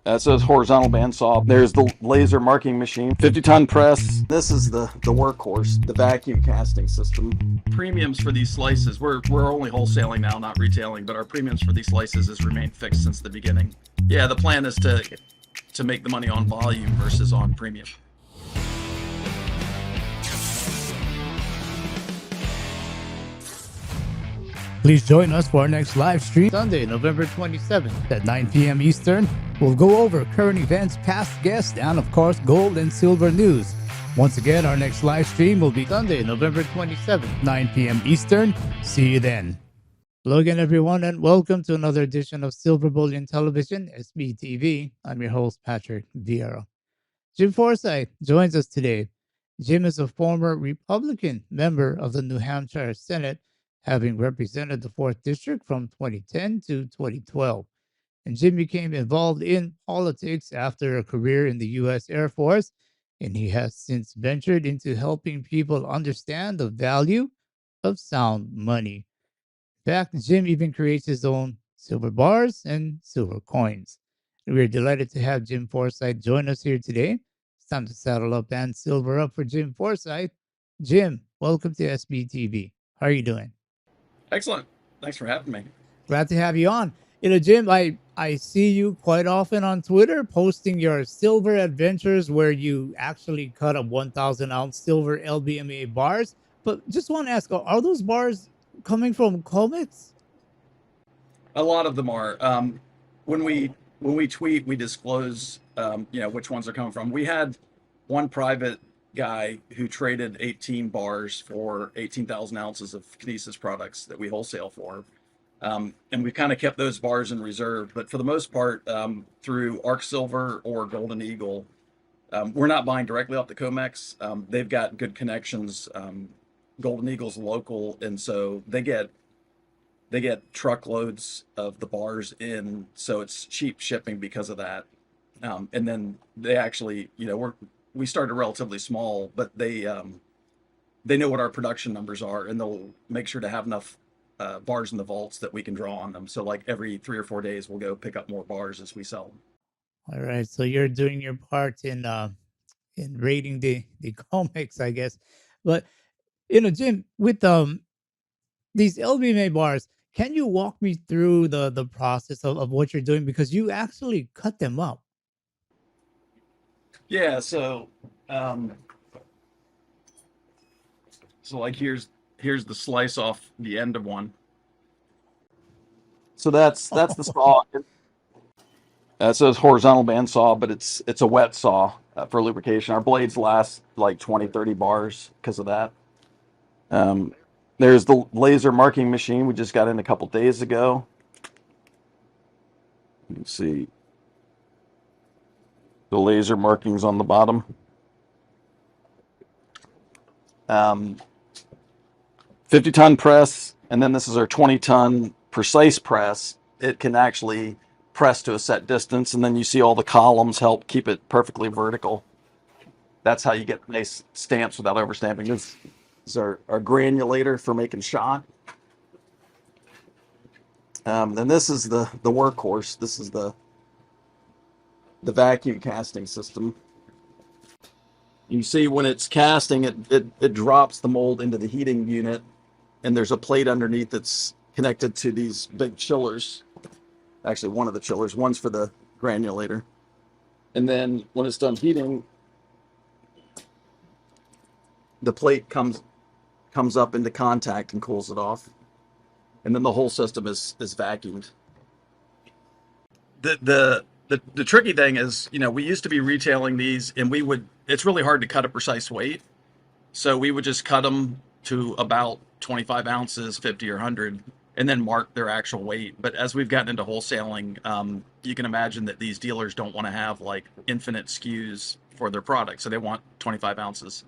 That's a horizontal bandsaw. There's the laser marking machine, 50-ton press. This is the workhorse, the vacuum casting system. Premiums for these slices, we're only wholesaling now, not retailing, but our premiums for these slices has remained fixed since the beginning. Yeah, the plan is to make the money on volume versus on premium. Please join us for our next live stream Sunday, November 27th at 9 p.m. Eastern. We'll go over current events, past guests, and of course, gold and silver news. Once again, our next live stream will be Sunday, November 27th, 9 p.m. Eastern. See you then. Hello again, everyone, and welcome to another edition of Silver Bullion Television, SBTV. I'm your host, Patrick Vieira. Jim Forsythe joins us today. Jim is a former Republican member of the New Hampshire Senate, having represented the 4th District from 2010 to 2012. And Jim became involved in politics after a career in the U.S. Air Force, and he has since ventured into helping people understand the value of sound money. In fact, Jim even creates his own silver bars and silver coins. And we're delighted to have Jim Forsythe join us here today. It's time to saddle up and silver up for Jim Forsythe. Jim, welcome to SBTV. How are you doing? Excellent. Thanks for having me. Glad to have you on. Jim, I see you quite often on Twitter posting your silver adventures where you actually cut up 1,000-ounce silver LBMA bars. But just want to ask, are those bars coming from COMEX? A lot of them are. When we tweet, we disclose which ones are coming from. We had one private guy who traded 18 bars for 18,000 ounces of Kinesis products that we wholesale for. And we've kind of kept those bars in reserve. But for the most part, through Arc Silver or Golden Eagle, we're not buying directly off the COMEX. They've got good connections. Golden Eagle's local, and so they get truckloads of the bars in, so it's cheap shipping because of that. And then they actually, we started relatively small, but they know what our production numbers are, and they'll make sure to have enough bars in the vaults that we can draw on them. So like every 3 or 4 days, we'll go pick up more bars as we sell them. All right, so you're doing your part in raiding the COMEX, I guess. But Jim, with these LBMA bars, can you walk me through the process of what you're doing, because you actually cut them up? Yeah. So like here's the slice off the end of one. So that's the saw. That's a horizontal band saw, but it's a wet saw for lubrication. Our blades last like 20, 30 bars because of that. Um, there's the laser marking machine we just got in a couple days ago. You can see the laser markings on the bottom. 50-ton press, and then this is our 20-ton precise press. It can actually press to a set distance, and then you see all the columns help keep it perfectly vertical. That's how you get nice stamps without overstamping. This is our granulator for making shot. Then this is the workhorse. This is the vacuum casting system. You see when it's casting, it drops the mold into the heating unit, and there's a plate underneath that's connected to these big chillers. Actually, one of the chillers, one's for the granulator. And then when it's done heating, the plate comes up into contact and cools it off. And then the whole system is vacuumed. The tricky thing is, we used to be retailing these, and it's really hard to cut a precise weight. So we would just cut them to about 25 ounces, 50 or 100, and then mark their actual weight. But as we've gotten into wholesaling, you can imagine that these dealers don't want to have like infinite SKUs for their products. So they want 25 ounces.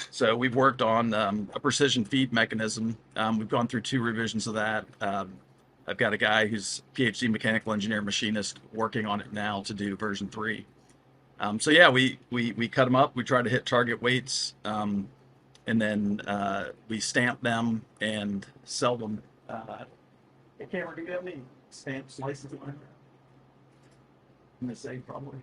So we've worked on a precision feed mechanism. We've gone through 2 revisions of that. I've got a guy who's PhD mechanical engineer machinist working on it now to do version 3. So yeah, we cut them up. We try to hit target weights, and then we stamp them and sell them. Hey, Cameron, do you have any stamp slices? I'm gonna say probably.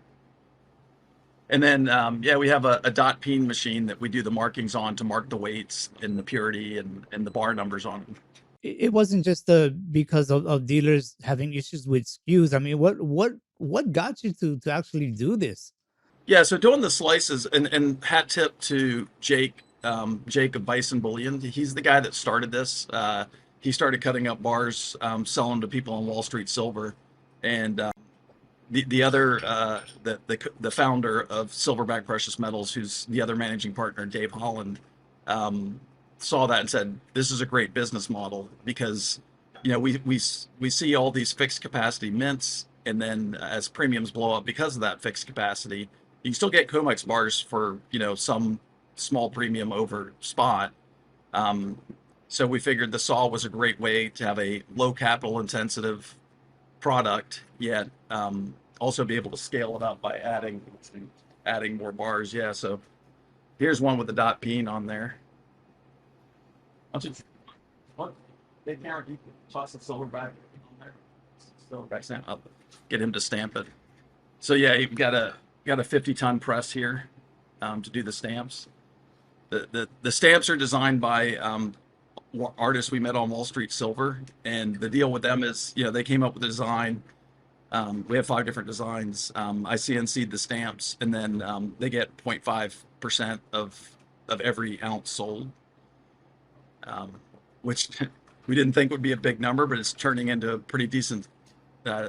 And then yeah, we have a dot peen machine that we do the markings on to mark the weights and the purity and the bar numbers on them. It wasn't just because of dealers having issues with SKUs. I mean, what got you to actually do this? Yeah, so doing the slices and hat tip to Jake, Jake of Bison Bullion. He's the guy that started this. He started cutting up bars, selling to people on Wall Street Silver, and the other the founder of Silverback Precious Metals, who's the other managing partner, Dave Holland, um, saw that and said, "This is a great business model because we see all these fixed capacity mints, and then as premiums blow up because of that fixed capacity, you can still get COMEX bars for some small premium over spot." Um, so we figured the saw was a great way to have a low capital intensive product, yet also be able to scale it up by adding more bars. Yeah, so here's one with the dot peen on there. I'll just what they can't you toss the silverback on there. Silverback stamp. I'll get him to stamp it. So yeah, you've got a 50-ton press here to do the stamps. The stamps are designed by artists we met on Wall Street Silver, and the deal with them is they came up with a design. We have 5 different designs. I CNC'd the stamps, and then they get 0.5% of every ounce sold, which we didn't think would be a big number, but it's turning into a pretty decent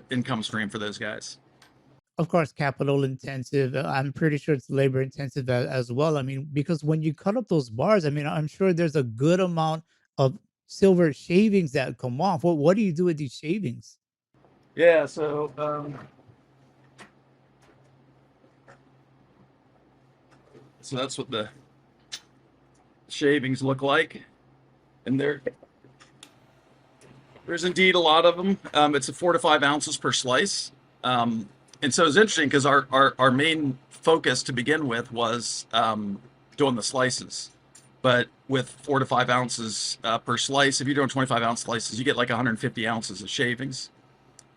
income stream for those guys. Of course, capital intensive. I'm pretty sure it's labor intensive as well. I mean, because when you cut up those bars, I mean, I'm sure there's a good amount of silver shavings that come off. What do you do with these shavings? Yeah, so that's what the shavings look like, and there's indeed a lot of them. It's a 4 to 5 ounces per slice. And so it's interesting because our main focus to begin with was doing the slices. But with 4 to 5 ounces per slice, if you're doing 25-ounce slices, you get like 150 ounces of shavings.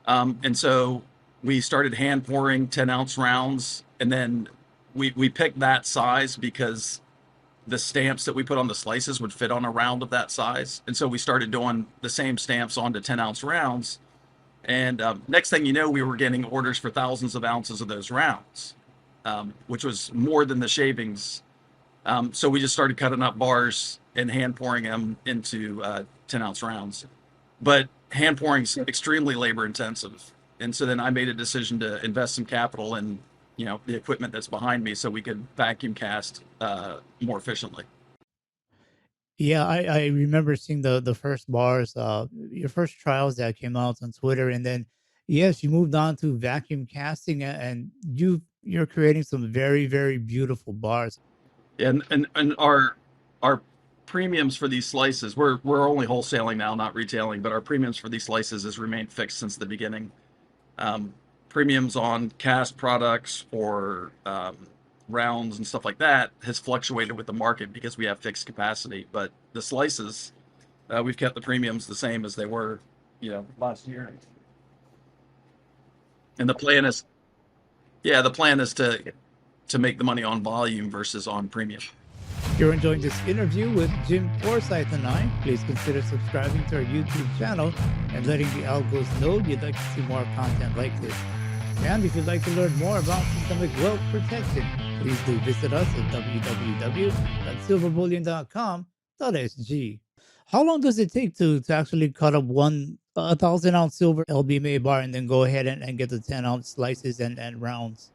And so we started hand pouring 10-ounce rounds, and then we picked that size because the stamps that we put on the slices would fit on a round of that size. And so we started doing the same stamps onto 10-ounce rounds. And next thing you know, we were getting orders for thousands of ounces of those rounds, which was more than the shavings. So we just started cutting up bars and hand pouring them into 10-ounce rounds. But hand pouring is extremely labor intensive. And so then I made a decision to invest some capital in the equipment that's behind me so we could vacuum cast more efficiently. Yeah, I remember seeing the first bars, your first trials that came out on Twitter, and then yes, you moved on to vacuum casting, and you're creating some very beautiful bars. And our premiums for these slices, we're only wholesaling now, not retailing, but our premiums for these slices has remained fixed since the beginning. Um, Premiums on cast products or rounds and stuff like that has fluctuated with the market because we have fixed capacity. But the slices, we've kept the premiums the same as they were, last year. And the plan is to make the money on volume versus on premium. If you're enjoying this interview with Jim Forsythe and I, please consider subscribing to our YouTube channel and letting the algos know you'd like to see more content like this. And if you'd like to learn more about systemic wealth protection, please do visit us at www.silverbullion.com.sg. How long does it take to actually cut up 1,000 ounce silver LBMA bar and then go ahead and get the 10-ounce slices and rounds?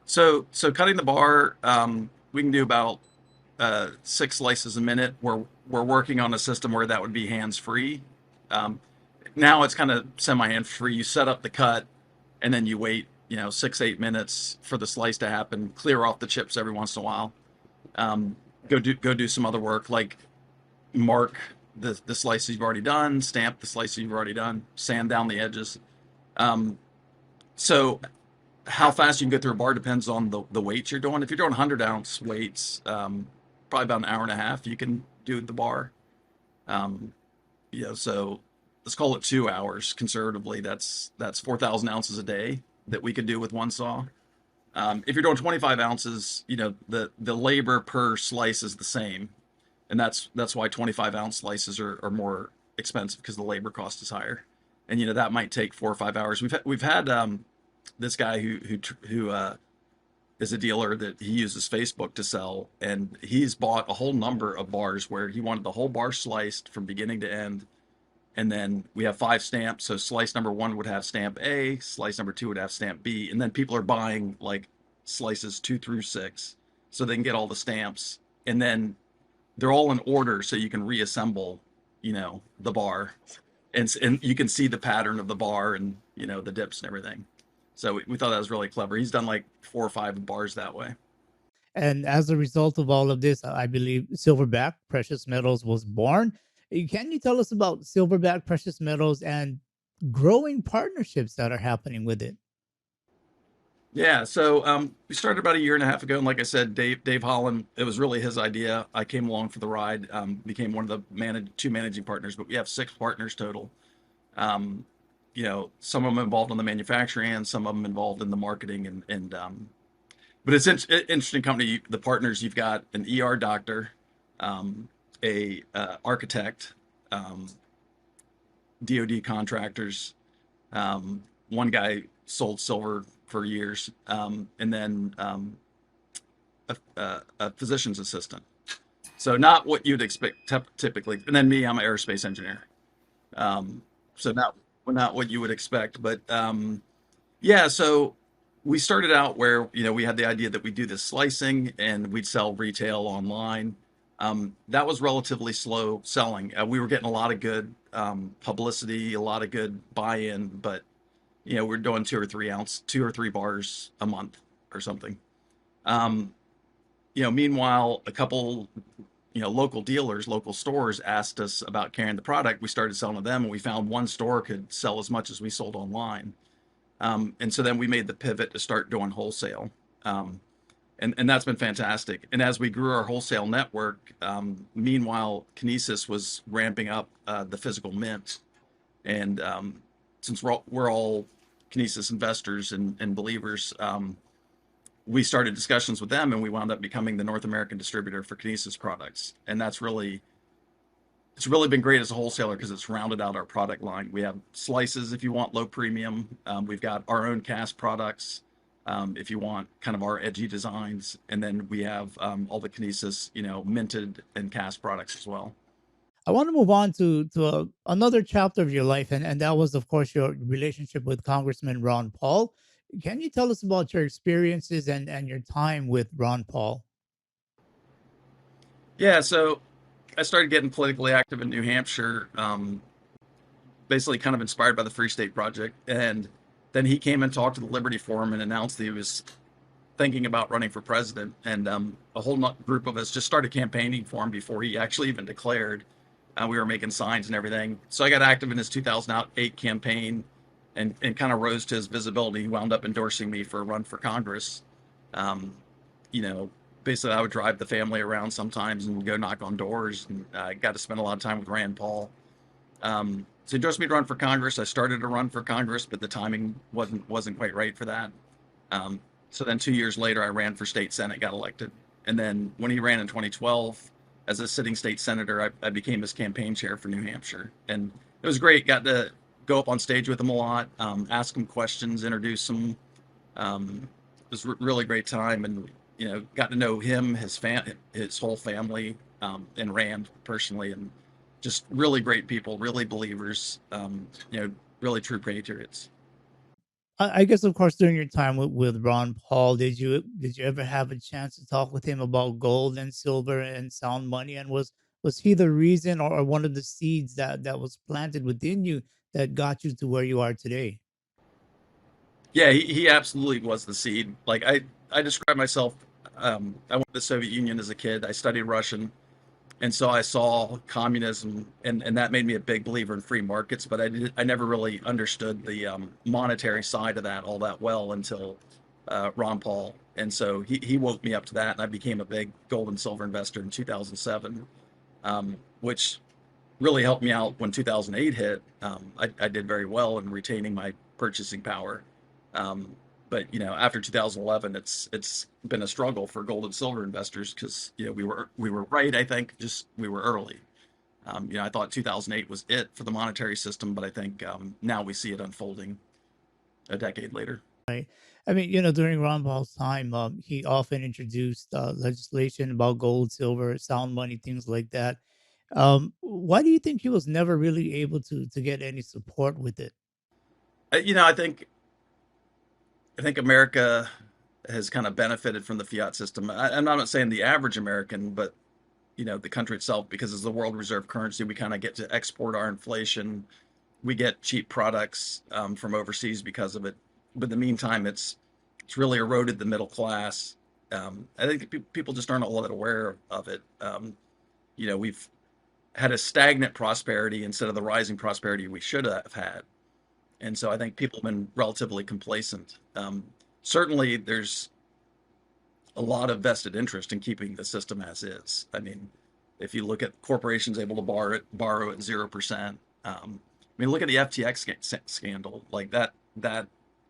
So cutting the bar, we can do about 6 slices a minute. We're working on a system where that would be hands free. Now it's kind of semi hands free. You set up the cut, and then you wait 6-8 minutes for the slice to happen. Clear off the chips every once in a while. Go do some other work like mark the slices you've already done, stamp the slices you've already done, sand down the edges. So how fast you can go through a bar depends on the weights you're doing. If you're doing 100-ounce weights, probably about an hour and a half you can do the bar. So let's call it 2 hours conservatively. That's 4,000 ounces a day. that we could do with one saw. If you're doing 25 ounces, the labor per slice is the same, and that's why 25-ounce slices are more expensive because the labor cost is higher, and that might take 4 or 5 hours. We've had this guy who is a dealer that he uses Facebook to sell, and he's bought a whole number of bars where he wanted the whole bar sliced from beginning to end. And then we have 5 stamps. So slice number one would have stamp A, slice number two would have stamp B. And then people are buying like slices 2 through 6 so they can get all the stamps. And then they're all in order so you can reassemble, the bar. And you can see the pattern of the bar and, the dips and everything. So we thought that was really clever. He's done like 4 or 5 bars that way. And as a result of all of this, I believe Silverback Precious Metals was born. Can you tell us about Silverback Precious Metals and growing partnerships that are happening with it? Yeah, so we started about a year and a half ago, and like I said, Dave Holland, it was really his idea. I came along for the ride, became one of the two managing partners, but we have 6 partners total. Um, some of them involved in the manufacturing and some of them involved in the marketing and but it's interesting company. The partners, you've got an ER doctor, a architect, um, DoD contractors. One guy sold silver for years, and then a physician's assistant. So not what you'd expect typically. And then me, I'm an aerospace engineer. So not what you would expect, but yeah. So we started out where we had the idea that we do this slicing and we'd sell retail online. That was relatively slow selling. We were getting a lot of good publicity, a lot of good buy-in, but we're doing 2 or 3 bars a month or something. Um, Meanwhile, a couple, local dealers, local stores asked us about carrying the product. We started selling to them, and we found one store could sell as much as we sold online. And so then we made the pivot to start doing wholesale. Um, and that's been fantastic. And as we grew our wholesale network, meanwhile, Kinesis was ramping up the physical mint. And since we're all Kinesis investors and believers, we started discussions with them, and we wound up becoming the North American distributor for Kinesis products. And it's really been great as a wholesaler because it's rounded out our product line. We have slices if you want low premium. We've got our own cast products if you want kind of our edgy designs, and then we have all the Kinesis, minted and cast products as well. I want to move on to another chapter of your life, and that was, of course, your relationship with Congressman Ron Paul. Can you tell us about your experiences and your time with Ron Paul? Yeah, so I started getting politically active in New Hampshire, basically kind of inspired by the Free State Project, and then he came and talked to the Liberty Forum and announced that he was thinking about running for president, and a whole group of us just started campaigning for him before he actually even declared. We were making signs and everything. So I got active in his 2008 campaign and kind of rose to his visibility. He wound up endorsing me for a run for Congress. Um, you know, Basically, I would drive the family around sometimes and go knock on doors, and I got to spend a lot of time with Rand Paul. So he endorsed me to run for Congress. I started to run for Congress, but the timing wasn't quite right for that. So then 2 years later, I ran for state senate, got elected, and then when he ran in 2012 as a sitting state senator, I became his campaign chair for New Hampshire, and it was great. Got to go up on stage with him a lot, ask him questions, introduce him. It was really great time, and got to know him, his whole family, and Rand personally, and just really great people, really believers, really true patriots. I guess, of course, during your time with Ron Paul, did you ever have a chance to talk with him about gold and silver and sound money? And was he the reason or one of the seeds that was planted within you that got you to where you are today? Yeah, he absolutely was the seed. Like I describe myself. I went to the Soviet Union as a kid. I studied Russian, and so I saw communism, and that made me a big believer in free markets. But I never really understood the monetary side of that all that well until Ron Paul, and so he woke me up to that, and I became a big gold and silver investor in 2007, which really helped me out when 2008 hit. I did very well in retaining my purchasing power. Um, but after 2011, it's been a struggle for gold and silver investors because we were right. I think just we were early. I thought 2008 was it for the monetary system, but I think now we see it unfolding a decade later. Right. I mean, during Ron Paul's time, he often introduced legislation about gold, silver, sound money, things like that. Why do you think he was never really able to get any support with it? I think America has kind of benefited from the fiat system. I'm not saying the average American, but the country itself, because it's the world reserve currency, we kind of get to export our inflation. We get cheap products from overseas because of it. But in the meantime, it's really eroded the middle class. I think people just aren't all that aware of it. We've had a stagnant prosperity instead of the rising prosperity we should have had. And so I think people have been relatively complacent. Certainly, there's a lot of vested interest in keeping the system as is. I mean, if you look at corporations able to borrow at 0%. I mean, look at the FTX scandal. Like that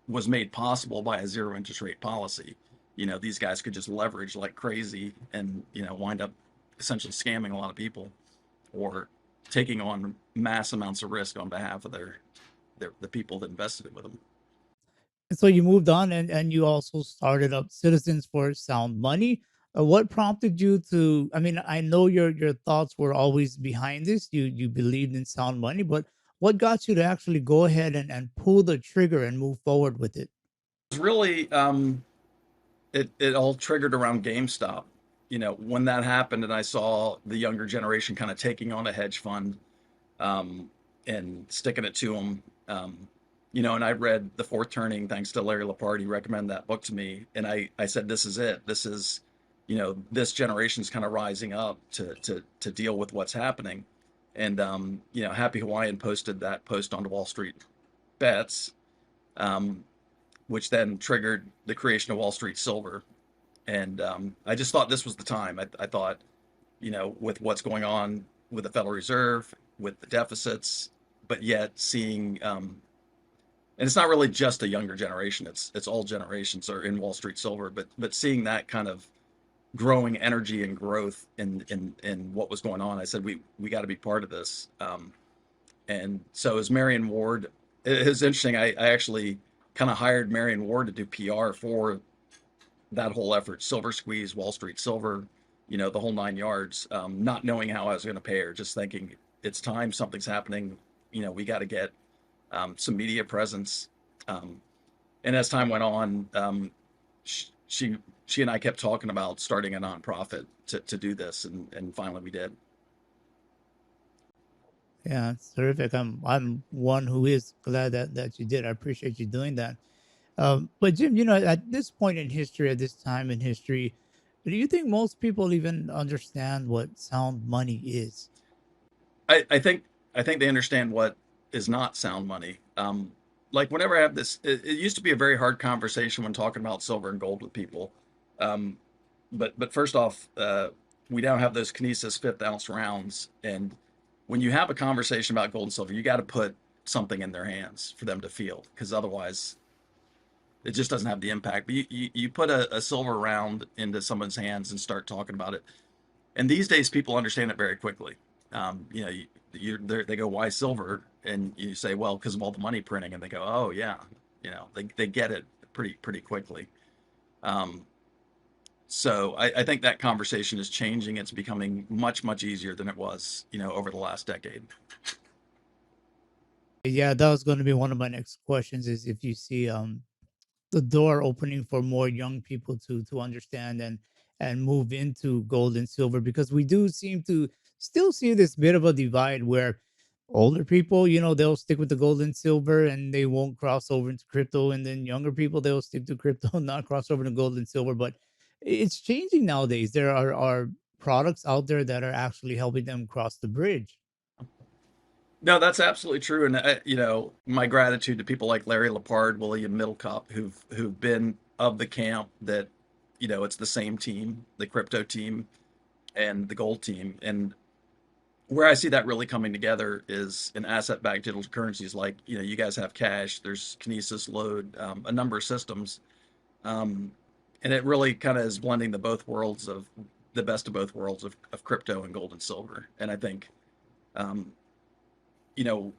was made possible by a zero interest rate policy. These guys could just leverage like crazy and wind up essentially scamming a lot of people or taking on mass amounts of risk on behalf of the people that invested with them. And so you moved on, and you also started up Citizens for Sound Money. What prompted you to? I mean, I know your thoughts were always behind this. You believed in sound money, but what got you to actually go ahead and pull the trigger and move forward with it? It's really it all triggered around GameStop. When that happened, and I saw the younger generation kind of taking on a hedge fund um, and sticking it to them. And I read The Fourth Turning thanks to Larry Lepard. He recommended that book to me, and I said, "This is it. This is, this generation's kind of rising up to deal with what's happening." And Happy Hawaiian posted that post onto Wall Street Bets, um, which then triggered the creation of Wall Street Silver. And I just thought this was the time. I thought, with what's going on with the Federal Reserve, with the deficits, but yet seeing, and it's not really just a younger generation. It's all generations are in Wall Street Silver, but seeing that kind of growing energy and growth in what was going on, I said we got to be part of this. And so as Marion Ward, it was interesting. I actually kind of hired Marion Ward to do PR for that whole effort, Silver Squeeze, Wall Street Silver, the whole 9 yards, not knowing how I was going to pay her, just thinking it's time, something's happening. We got to get some media presence. Um, and as time went on, she and I kept talking about starting a nonprofit to do this, and finally we did. Yeah, it's terrific. I'm one who is glad that you did. I appreciate you doing that. But Jim, at this point in history, at this time in history, do you think most people even understand what sound money is? I think they understand what is not sound money. Like whenever I have this, it used to be a very hard conversation when talking about silver and gold with people. Um, but first off, we now have those Kinesis fifth ounce rounds, and when you have a conversation about gold and silver, you got to put something in their hands for them to feel, because otherwise it just doesn't have the impact. But you put a silver round into someone's hands and start talking about it, and these days people understand it very quickly. They go, why silver? And you say, well, because of all the money printing, and they go, oh yeah, they get it pretty quickly. Um, so I think that conversation is changing. It's becoming much easier than it was, over the last decade. Yeah, that was going to be one of my next questions. Is if you see the door opening for more young people to understand and move into gold and silver, because we do seem to still see this bit of a divide where older people, they'll stick with the gold and silver and they won't cross over into crypto, and then younger people, they'll stick to crypto and not cross over to gold and silver. But it's changing nowadays. There are products out there that are actually helping them cross the bridge. No, that's absolutely true. And my gratitude to people like Larry Lepard, William Middlecup, who've been of the camp that, it's the same team, the crypto team and the gold team. And where I see that really coming together is in asset-backed digital currencies. Like, you guys have cash, there's Kinesis, Load, a number of systems, um, and it really kind of is blending the best of both worlds of crypto and gold and silver. And I think, um,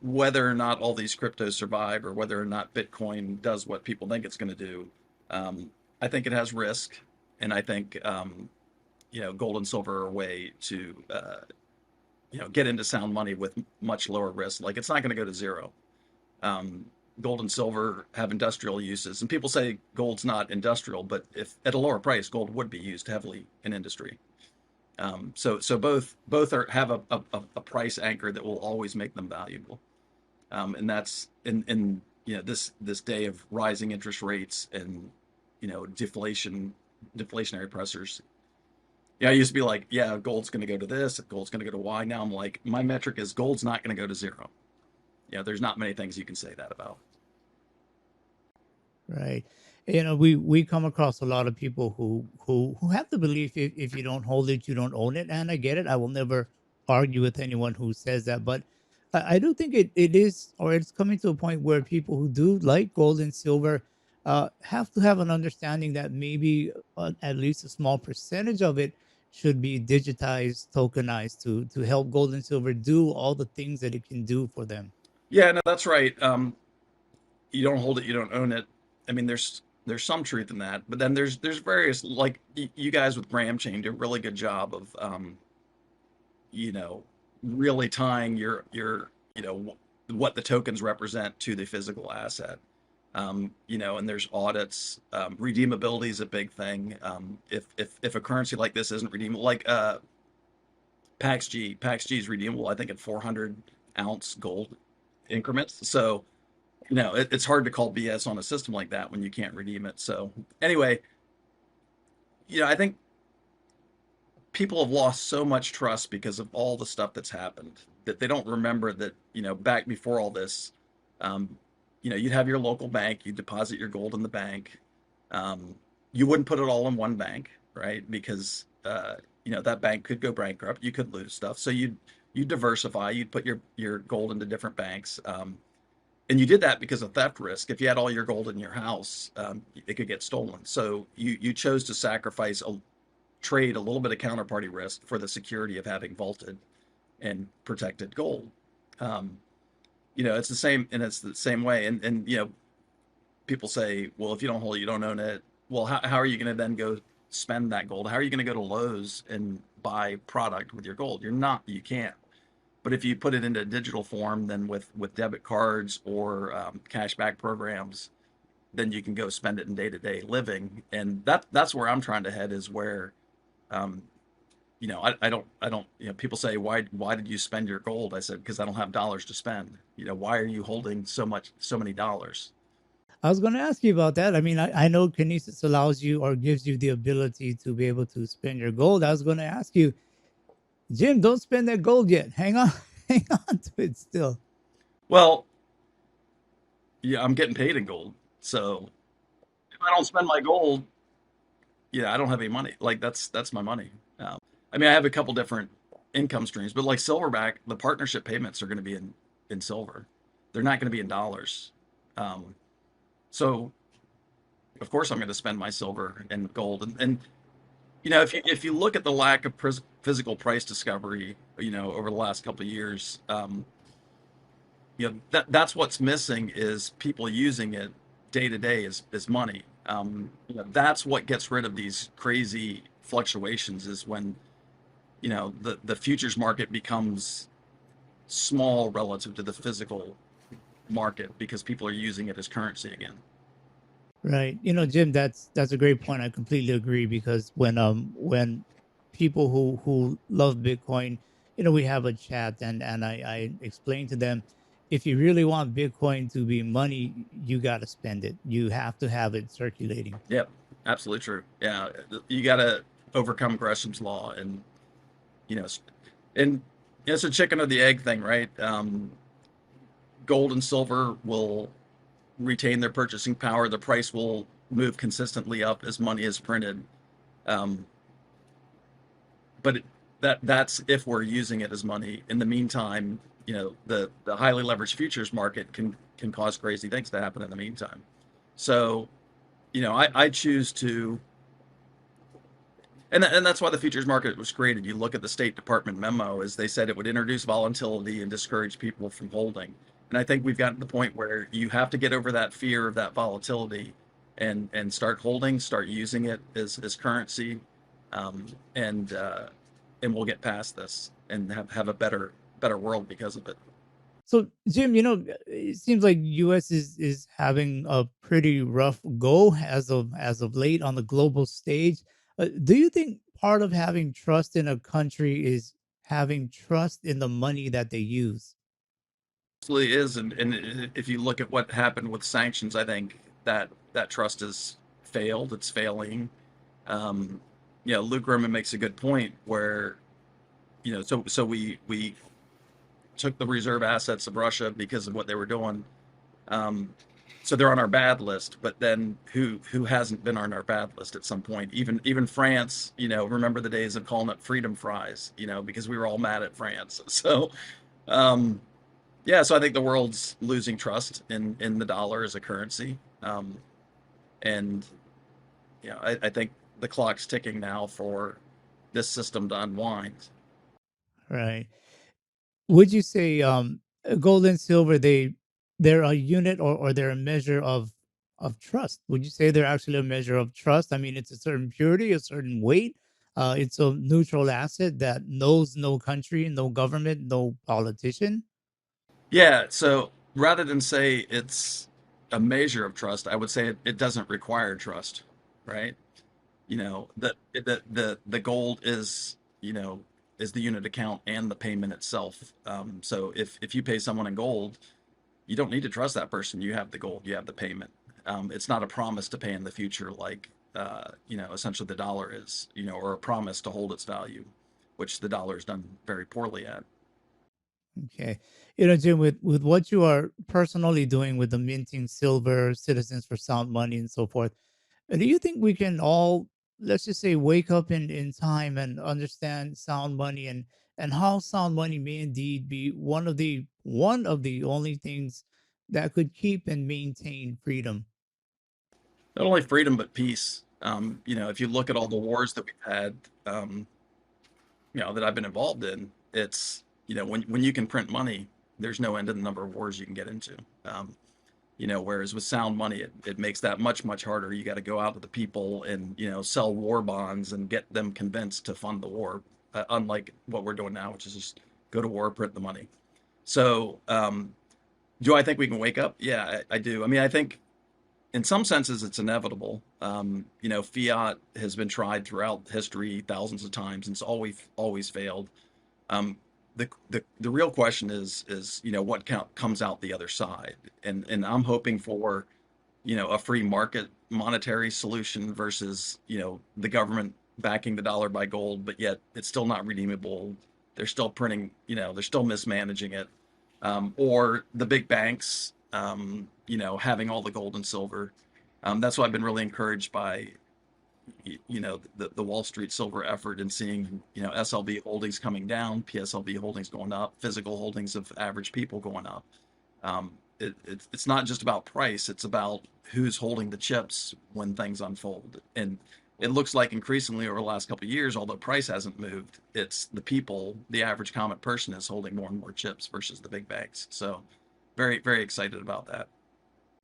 whether or not all these cryptos survive or whether or not Bitcoin does what people think it's going to do, I think it has risk, and I think, gold and silver are a way to get into sound money with much lower risk. Like, it's not going to go to zero. Um, Gold and silver have industrial uses, and people say gold's not industrial, but if at a lower price, gold would be used heavily in industry. So both have a price anchor that will always make them valuable. And that's in this day of rising interest rates and deflationary pressures. Yeah, I used to be like, yeah, gold's going to go to this, gold's going to go to Y. Now I'm like, my metric is gold's not going to go to zero. There's not many things you can say that about. Right. We come across a lot of people who have the belief if you don't hold it, you don't own it. And I get it. I will never argue with anyone who says that. But I do think it is, or it's coming to a point where people who do like gold and silver have to have an understanding that maybe at least a small percentage of it should be digitized, tokenized to help gold and silver do all the things that it can do for them. Yeah, no, that's right. You don't hold it, you don't own it. I mean, there's some truth in that, but then there's various, like, you guys with Graham Chain do a really good job of you know really tying what the tokens represent to the physical asset. And there's audits. Redeemability is a big thing. If a currency like this isn't redeemable, like PAX G is redeemable, I think, at 400-ounce gold increments. So it's hard to call BS on a system like that when you can't redeem it. So anyway, I think people have lost so much trust because of all the stuff that's happened that they don't remember that, back before all this, um, you'd have your local bank, you deposit your gold in the bank. You wouldn't put it all in one bank, right? Because, that bank could go bankrupt, you could lose stuff. So you diversify, you'd put your gold into different banks. And you did that because of theft risk. If you had all your gold in your house, it could get stolen. So you chose to sacrifice trade a little bit of counterparty risk for the security of having vaulted and protected gold. Um, it's the same, and it's the same way. And people say, well, if you don't hold it, you don't own it. Well, how are you going to then go spend that gold? How are you going to go to Lowe's and buy product with your gold? You can't. But if you put it into digital form, then with debit cards or cashback programs, then you can go spend it in day-to-day living. And that's where I'm trying to head, is where, um, I don't, people say, why did you spend your gold? I said, because I don't have dollars to spend. Why are you holding so many dollars? I was going to ask you about that. I mean, I know Kinesis allows you or gives you the ability to be able to spend your gold. I was going to ask you, Jim, don't spend that gold yet. Hang on, hang on to it still. Well, yeah, I'm getting paid in gold. So if I don't spend my gold, yeah, I don't have any money. Like, that's my money. I mean, I have a couple different income streams, but like Silverback, the partnership payments are going to be in silver. They're not going to be in dollars. Um, so of course I'm going to spend my silver and gold. And if you look at the lack of physical price discovery, over the last couple of years, that's what's missing, is people using it day to day as money. That's what gets rid of these crazy fluctuations, is when the futures market becomes small relative to the physical market, because people are using it as currency again. Right. Jim, that's a great point. I completely agree because when people who love Bitcoin, we have a chat and I explain to them, if you really want Bitcoin to be money, you got to spend it. You have to have it circulating. Yep, absolutely true. Yeah, you got to overcome Gresham's law, and you know, and it's a chicken or the egg thing, right? Gold and silver will retain their purchasing power. The price will move consistently up as money is printed. Um, but that's if we're using it as money. In the meantime, the highly leveraged futures market can cause crazy things to happen in the meantime. So, I choose to, and that's why the futures market was created. You look at the State Department memo, as they said it would introduce volatility and discourage people from holding. And I think we've gotten to the point where you have to get over that fear of that volatility and start holding, start using it as currency, um, and uh, and we'll get past this and have a better world because of it. So, Jim, it seems like U.S. is having a pretty rough go as of late on the global stage. Do you think part of having trust in a country is having trust in the money that they use? Absolutely is, and if you look at what happened with sanctions, I think that trust has failed. It's failing. Um, Luke Roman makes a good point where so we took the reserve assets of Russia because of what they were doing. Um, so they're on our bad list, but then who hasn't been on our bad list at some point? Even France, remember the days of calling it freedom fries, because we were all mad at France. So um, yeah, so I think the world's losing trust in the dollar as a currency, and I think the clock's ticking now for this system to unwind. Right. Would you say gold and silver they're a unit or they're a measure of trust? Would you say they're actually a measure of trust? I mean, it's a certain purity, a certain weight. It's a neutral asset that knows no country, no government, no politician. Yeah, so rather than say it's a measure of trust, I would say it doesn't require trust, right? The gold is the unit account and the payment itself. So if you pay someone in gold, you don't need to trust that person. You have the gold, you have the payment. It's not a promise to pay in the future, like essentially the dollar is, or a promise to hold its value, which the dollar has done very poorly at. Okay. Jim, with what you are personally doing with the minting silver, Citizens for Sound Money, and so forth, do you think we can all, let's just say, wake up in time and understand sound money and how sound money may indeed be one of the only things that could keep and maintain freedom? Not only freedom but peace. If you look at all the wars that we've had, that I've been involved in, it's when you can print money, there's no end to the number of wars you can get into. Whereas with sound money, it makes that much harder. You got to go out to the people and sell war bonds and get them convinced to fund the war. Unlike what we're doing now, which is just go to war, print the money. So, do I think we can wake up? Yeah, I do. I mean, I think in some senses it's inevitable. Fiat has been tried throughout history thousands of times and it's always failed. Um, the real question is what comes out the other side, and I'm hoping for a free market monetary solution versus the government backing the dollar by gold, but yet it's still not redeemable. They're still printing, they're still mismanaging it, or the big banks, having all the gold and silver. That's why I've been really encouraged by the Wall Street silver effort and seeing SLV holdings coming down, PSLV holdings going up, physical holdings of average people going up. It's not just about price; it's about who's holding the chips when things unfold. And it looks like increasingly over the last couple of years, although price hasn't moved, it's the people, the average common person, is holding more and more chips versus the big banks. So, very excited about that.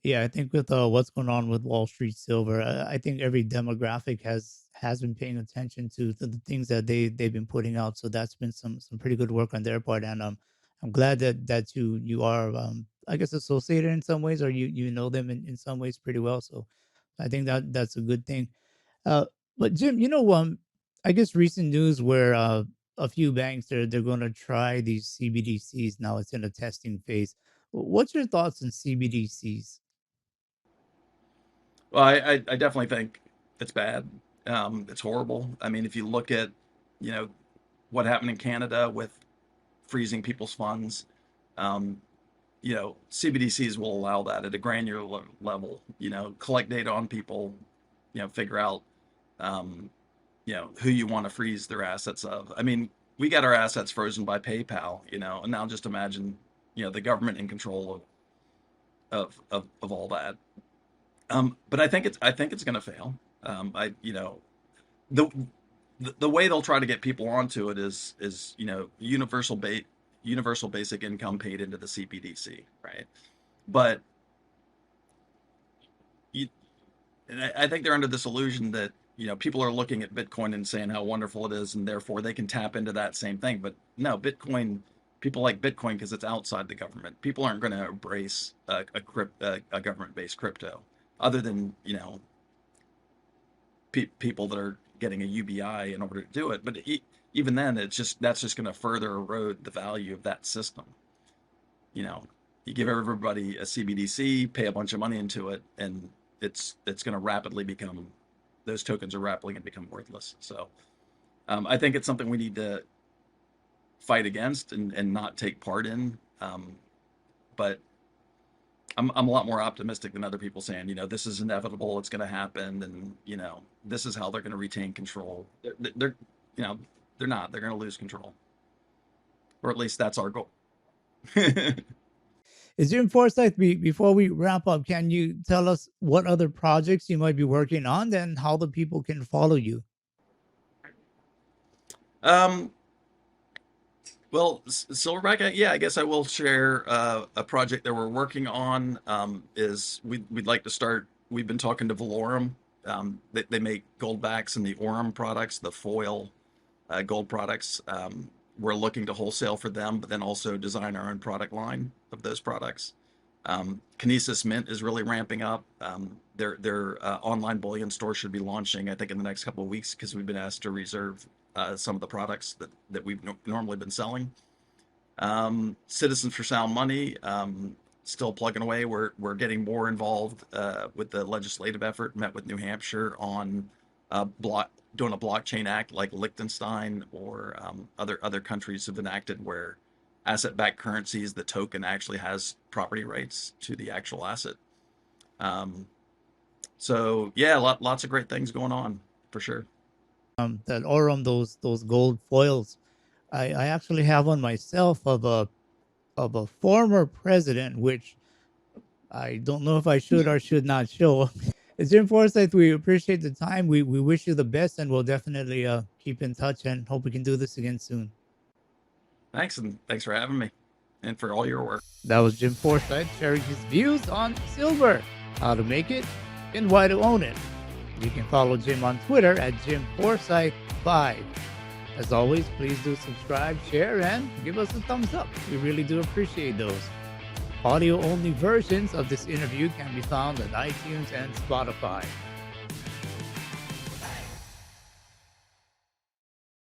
Yeah, I think with what's going on with Wall Street Silver, I think every demographic has been paying attention to the things that they've been putting out. So that's been some pretty good work on their part, and I'm glad that you are I guess associated in some ways, or you know them in some ways pretty well. So I think that's a good thing. Uh, but Jim, I guess recent news where a few banks they're going to try these CBDCs now. It's in a testing phase. What's your thoughts on CBDCs? Well, I definitely think it's bad. It's horrible. I mean, if you look at you know what happened in Canada with freezing people's funds, um, CBDCs will allow that at a granular level. Collect data on people, figure out, who you want to freeze their assets of. I mean, we got our assets frozen by PayPal, and now just imagine, the government in control of all that. But I think it's going to fail. The, the way they'll try to get people onto it is universal basic income paid into the CBDC, right? But you, and I think they're under this illusion that people are looking at Bitcoin and saying how wonderful it is, and therefore they can tap into that same thing. But no, Bitcoin, people like Bitcoin because it's outside the government. People aren't going to embrace a government-based crypto, other than people that are getting a UBI in order to do it. But even then, that's just going to further erode the value of that system. You know, you give everybody a CBDC, pay a bunch of money into it, and it's going to rapidly become, those tokens are rapidly going to become worthless. So I think it's something we need to fight against and not take part in. But I'm a lot more optimistic than other people saying, this is inevitable, it's going to happen, and this is how they're going to retain control. They're not. They're going to lose control, or at least that's our goal. Is Jim Forsythe, before we wrap up, can you tell us what other projects you might be working on and how the people can follow you? Well, Silverback, yeah, I guess I will share a project that we're working on. Is we'd like to start. We've been talking to Valorum. They make gold backs and the Aurum products, the foil gold products. We're looking to wholesale for them, but then also design our own product line of those products. Kinesis Mint is really ramping up. Their online bullion store should be launching, I think, in the next couple of weeks, because we've been asked to reserve some of the products that we've normally been selling. Citizens for Sound Money, still plugging away. We're getting more involved with the legislative effort. Met with New Hampshire on doing a blockchain act like Liechtenstein or other countries have enacted, where asset-backed currencies, the token actually has property rights to the actual asset. So yeah, lots of great things going on for sure. That Aurum, those gold foils. I actually have one myself of a former president, which I don't know if I should or should not show. It's Jim Forsythe. We appreciate the time. We wish you the best, and we'll definitely keep in touch and hope we can do this again soon. Thanks, and thanks for having me and for all your work. That was Jim Forsythe sharing his views on silver, how to make it, and why to own it. You can follow Jim on Twitter at JimForsythe5. As always, please do subscribe, share, and give us a thumbs up. We really do appreciate those. Audio-only versions of this interview can be found on iTunes and Spotify.